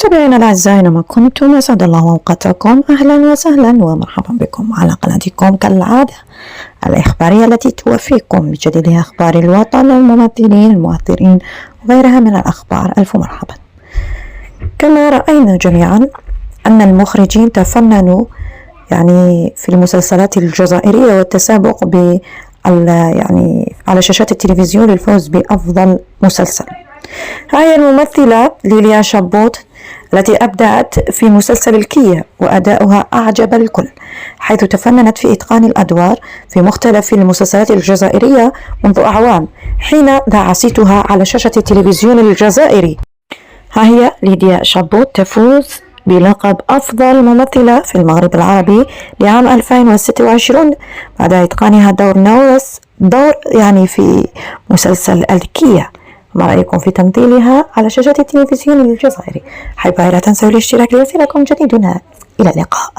متابعينا الأعزاء أينما كنتم أسعد الله أوقاتكم، أهلا وسهلا ومرحبا بكم على قناتكم كالعادة الإخبارية التي توفيكم بجديد أخبار الوطن، الممثلين، المؤثرين وغيرها من الأخبار. ألف مرحبا. كما رأينا جميعا أن المخرجين تفننوا في المسلسلات الجزائرية والتسابق على شاشات التلفزيون للفوز بأفضل مسلسل. هاي الممثلة ليليا شابوت التي أبدعت في مسلسل الكية وأداؤها أعجب الكل، حيث تفننت في إتقان الأدوار في مختلف المسلسلات الجزائرية منذ أعوام حين دعستها على شاشة التلفزيون الجزائري. ها هي ليليا شابوت تفوز بلقب أفضل ممثلة في المغرب العربي لعام 2026 بعد إتقانها دور نورس في مسلسل الكية. ما رأيكم في تمثيلها على شاشة التلفزيون الجزائري؟ حيث لا تنسوا الاشتراك ليصلكم جديدنا. إلى اللقاء.